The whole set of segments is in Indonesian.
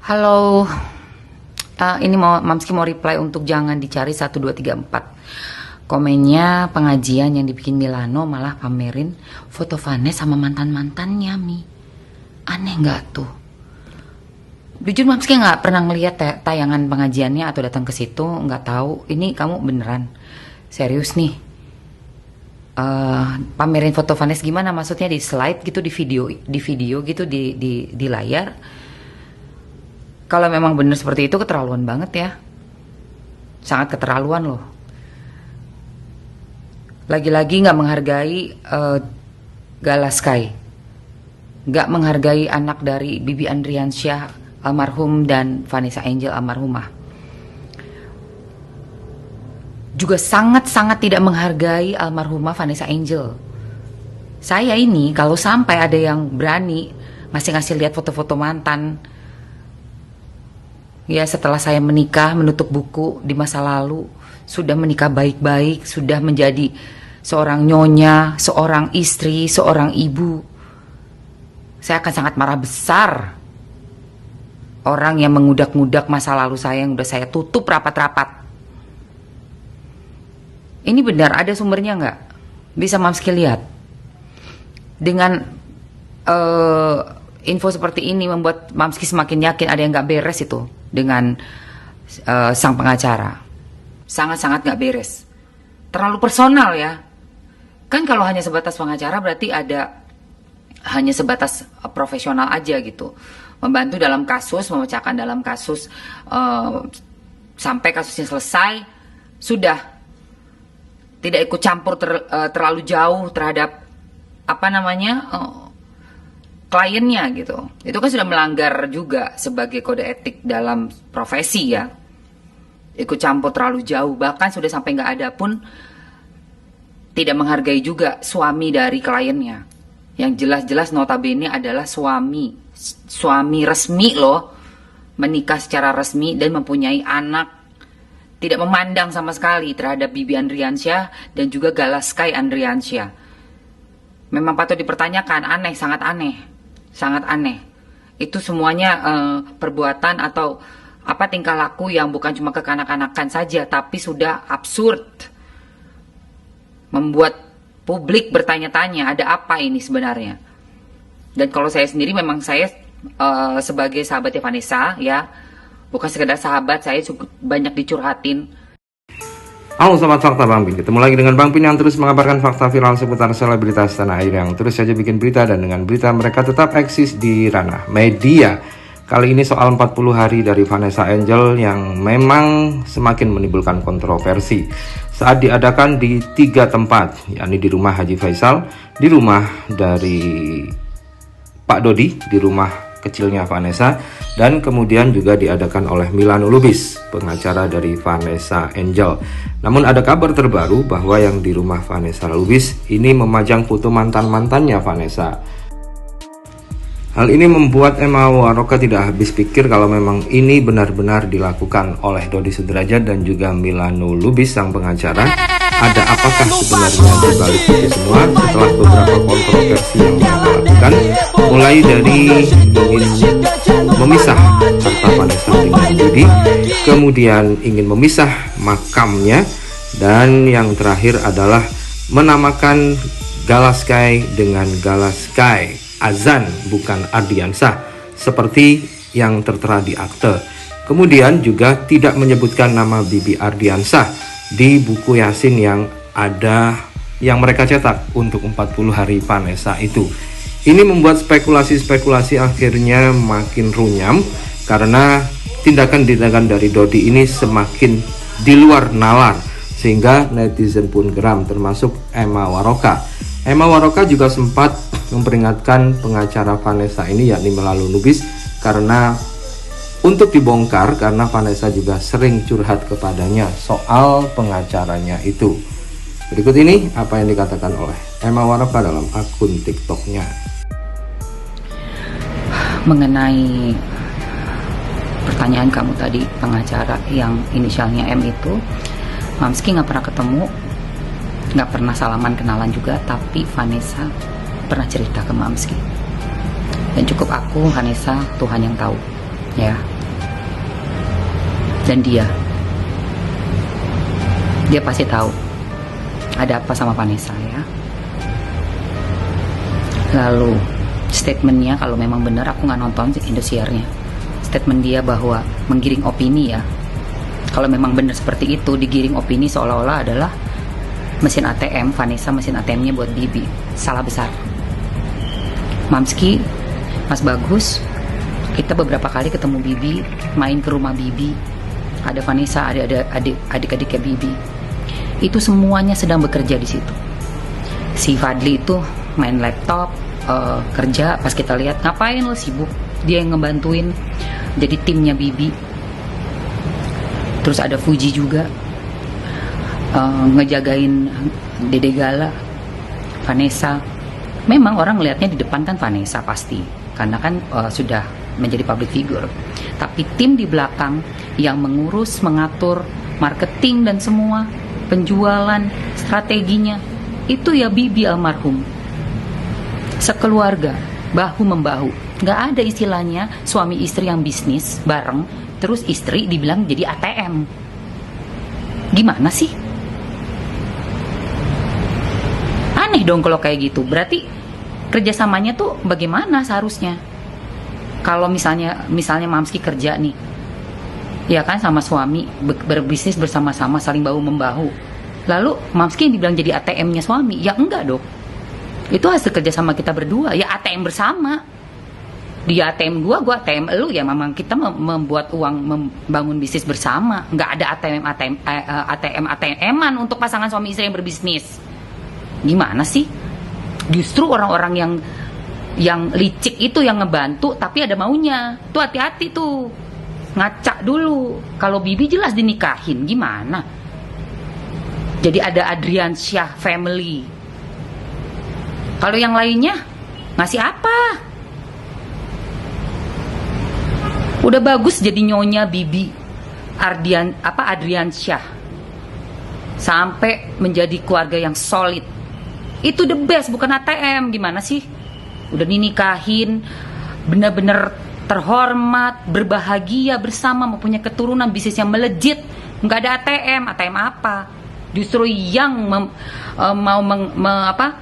Halo, ini Mamski mau reply untuk jangan dicari 1, 2, 3, 4. Komennya pengajian yang dibikin Milano malah pamerin foto Vanessa sama mantan-mantannya, Mi. Aneh nggak tuh? Jujur Mamski nggak pernah ngeliat tayangan pengajiannya atau datang ke situ, nggak tahu. Ini kamu beneran serius nih? Pamerin foto Vanessa gimana? Maksudnya di slide gitu, di video gitu, di layar? Kalau memang benar seperti itu keterlaluan banget ya. Sangat keterlaluan loh. Lagi-lagi gak menghargai Gala Sky. Gak menghargai anak dari Bibi Andriansyah almarhum dan Vanessa Angel almarhumah. Juga sangat-sangat tidak menghargai almarhumah Vanessa Angel. Saya ini kalau sampai ada yang berani ngasih lihat foto-foto mantan, ya setelah saya menikah, menutup buku di masa lalu, sudah menikah baik-baik, sudah menjadi seorang nyonya, seorang istri, seorang ibu, saya akan sangat marah besar. Orang yang mengudak-ngudak masa lalu saya yang udah saya tutup rapat-rapat. Ini benar ada sumbernya nggak? Bisa Mamski lihat. Dengan info seperti ini membuat Mamski semakin yakin ada yang nggak beres itu dengan sang pengacara. Sangat-sangat nggak beres. Terlalu personal ya. Kan kalau hanya sebatas pengacara berarti ada hanya sebatas profesional aja gitu. Membantu dalam kasus, memecahkan dalam kasus sampai kasusnya selesai, sudah tidak ikut campur terlalu jauh terhadap kliennya gitu. Itu kan sudah melanggar juga sebagai kode etik dalam profesi ya. Ikut campur terlalu jauh, bahkan sudah sampai nggak ada pun tidak menghargai juga suami dari kliennya. Yang jelas-jelas notabene adalah suami resmi loh, menikah secara resmi dan mempunyai anak. Tidak memandang sama sekali terhadap Bibi Andriansyah dan juga Gala Sky Andriansyah. Memang patut dipertanyakan, aneh, sangat aneh. Sangat aneh. Itu semuanya perbuatan atau tingkah laku yang bukan cuma kekanak-kanakan saja, tapi sudah absurd. Membuat publik bertanya-tanya, ada apa ini sebenarnya? Dan kalau saya sendiri memang saya sebagai sahabatnya Vanessa ya, bukan sekedar sahabat, saya cukup banyak dicurhatin. Halo Sobat Fakta Bang Pin, ketemu lagi dengan Bang Pin yang terus mengabarkan fakta viral seputar selebritas tanah air yang terus saja bikin berita, dan dengan berita mereka tetap eksis di ranah media. Kali ini soal 40 hari dari Vanessa Angel yang memang semakin menimbulkan kontroversi saat diadakan di 3 tempat, yakni di rumah Haji Faisal, di rumah dari Pak Dodi, di rumah kecilnya Vanessa, dan kemudian juga diadakan oleh Milano Lubis, pengacara dari Vanessa Angel. Namun ada kabar terbaru bahwa yang di rumah Vanessa Lubis ini memajang foto mantan-mantannya Vanessa. Hal ini membuat Emma Waroka tidak habis pikir kalau memang ini benar-benar dilakukan oleh Dodi Sudrajat dan juga Milano Lubis sang pengacara. Ada apakah sebenarnya di balik itu semua setelah beberapa kontroversi yang mereka lakukan, mulai dari ingin memisah harta Vanessa dengan Dodi, kemudian ingin memisah makamnya, dan yang terakhir adalah menamakan Gala Sky dengan Gala Sky Azan bukan Ardiansah seperti yang tertera di akte. Kemudian juga tidak menyebutkan nama Bibi Ardiansah di buku Yasin yang mereka cetak untuk 40 hari Vanessa itu. Ini membuat spekulasi-spekulasi akhirnya makin runyam karena tindakan-tindakan dari Dodi ini semakin di luar nalar, sehingga netizen pun geram, termasuk Emma Waroka. Emma Waroka juga sempat memperingatkan pengacara Vanessa ini, yakni Milano Lubis, karena untuk dibongkar karena Vanessa juga sering curhat kepadanya soal pengacaranya itu. Berikut ini apa yang dikatakan oleh Emma Waroka dalam akun TikToknya. Mengenai pertanyaan kamu tadi, pengacara yang inisialnya M itu, Mamski nggak pernah ketemu, nggak pernah salaman kenalan juga, tapi Vanessa pernah cerita ke Mamski. Dan cukup aku, Vanessa, Tuhan yang tahu. ya. Dan dia pasti tahu ada apa sama Vanessa ya. Lalu statementnya, kalau memang benar, aku nggak nonton Indosiarnya, statement dia bahwa menggiring opini ya, kalau memang benar seperti itu, digiring opini seolah-olah adalah mesin ATM Vanessa, mesin ATM-nya buat Bibi. Salah besar. Mamski, Mas Bagus, kita beberapa kali ketemu Bibi, main ke rumah Bibi, ada Vanessa, ada adik-adiknya Bibi, itu semuanya sedang bekerja di situ. Si Fadli itu main laptop, kerja. Pas kita lihat, ngapain lo sibuk, dia yang ngebantuin jadi timnya Bibi. Terus ada Fuji juga, ngejagain Dede Gala, Vanessa. Memang orang ngelihatnya di depan kan Vanessa pasti, karena kan sudah menjadi public figure. Tapi tim di belakang yang mengurus, mengatur marketing dan semua penjualan, strateginya, itu ya Bibi almarhum. Sekeluarga, bahu membahu. Gak ada istilahnya suami istri yang bisnis bareng, terus istri dibilang jadi ATM. Gimana sih? Aneh dong kalau kayak gitu. Berarti kerjasamanya tuh bagaimana seharusnya? Kalau misalnya Mamski kerja nih, ya kan, sama suami, berbisnis bersama-sama, saling bahu membahu. Lalu Mamski yang dibilang jadi ATM-nya suami, ya enggak dong. Itu hasil kerjasama kita berdua, ya ATM bersama. Dia ATM gua ATM elu, ya memang kita membuat uang, membangun bisnis bersama. Enggak ada ATM-an untuk pasangan suami istri yang berbisnis. Gimana sih? Justru orang-orang yang licik itu yang ngebantu tapi ada maunya. Tuh hati-hati tuh. Ngacak dulu. Kalau Bibi jelas dinikahin, gimana? Jadi ada Adriansyah family. Kalau yang lainnya ngasih apa? Udah bagus jadi nyonya Bibi Adriansyah. Sampai menjadi keluarga yang solid. Itu the best, bukan ATM. Gimana sih? Udah dinikahin, benar-benar terhormat, berbahagia bersama, mempunyai keturunan, bisnis yang melejit. Nggak ada ATM. ATM apa? Justru yang mau memanfaatkan.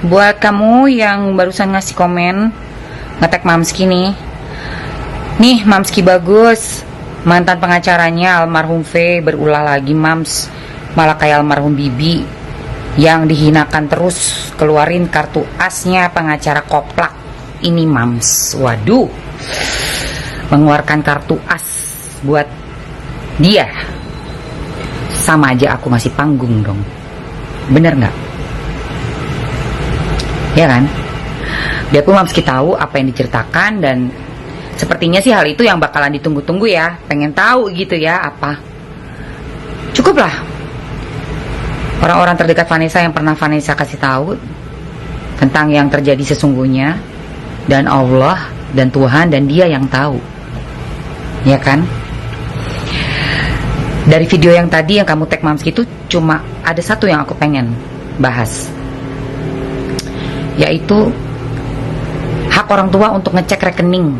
Buat kamu yang barusan ngasih komen, nge-tag Mamski nih, Mamski Bagus, mantan pengacaranya almarhum V berulah lagi Mams, malah kayak almarhum Bibi yang dihinakan terus, keluarin kartu asnya pengacara koplak ini Mams. Waduh, mengeluarkan kartu as buat dia, sama aja aku masih panggung dong, bener nggak? Ya kan? Biarpun Mamski tahu apa yang diceritakan, dan sepertinya sih hal itu yang bakalan ditunggu-tunggu ya, pengen tahu gitu ya apa. Cukuplah orang-orang terdekat Vanessa yang pernah Vanessa kasih tahu tentang yang terjadi sesungguhnya, dan Allah dan Tuhan dan dia yang tahu. Ya kan? Dari video yang tadi yang kamu tag Mamski itu cuma ada satu yang aku pengen bahas, yaitu hak orang tua untuk ngecek rekening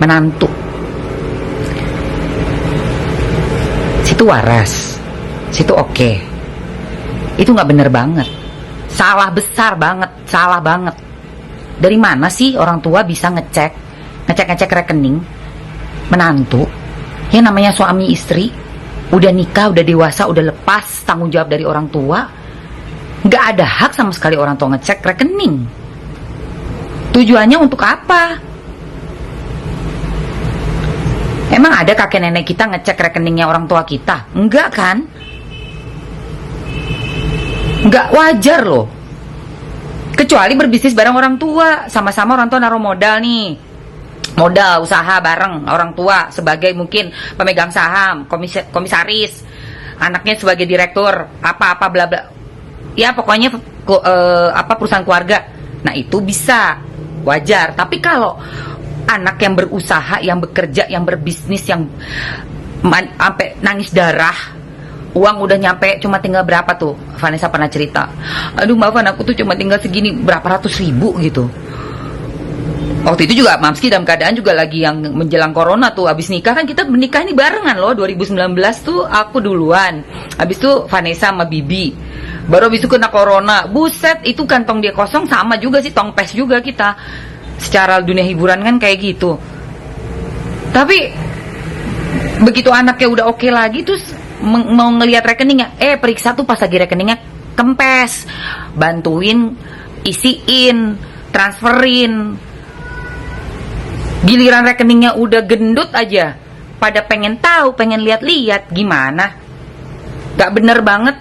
menantu. Situ waras, situ oke. Itu nggak bener banget, salah besar banget, salah banget. Dari mana sih orang tua bisa ngecek rekening menantu? Yang namanya suami istri, udah nikah, udah dewasa, udah lepas tanggung jawab dari orang tua. Nggak ada hak sama sekali orang tua ngecek rekening. Tujuannya untuk apa? Emang ada kakek nenek kita ngecek rekeningnya orang tua kita? Enggak kan? Enggak wajar loh. Kecuali berbisnis bareng orang tua, sama-sama orang tua naruh modal nih, modal usaha bareng orang tua sebagai mungkin pemegang saham, komisaris, anaknya sebagai direktur, apa-apa bla bla. Ya pokoknya perusahaan keluarga. Nah itu bisa, wajar. Tapi kalau anak yang berusaha, yang bekerja, yang berbisnis, yang sampai nangis darah uang udah nyampe cuma tinggal berapa tuh, Vanessa pernah cerita, aduh Mbak Van, aku tuh cuma tinggal segini, berapa ratus ribu gitu. Waktu itu juga Mamski dalam keadaan juga lagi yang menjelang corona tuh, abis nikah kan, kita menikah ini barengan loh, 2019 tuh aku duluan, abis itu Vanessa sama Bibi, baru abis itu kena corona. Buset, itu kantong dia kosong, sama juga sih, tong pes juga kita. Secara dunia hiburan kan kayak gitu. Tapi begitu anaknya udah oke lagi, terus mau ngelihat rekeningnya, periksa tuh pas lagi rekeningnya kempes, bantuin isiin, transferin. Giliran rekeningnya udah gendut aja, pada pengen tahu, pengen lihat-lihat, gimana? Gak bener banget.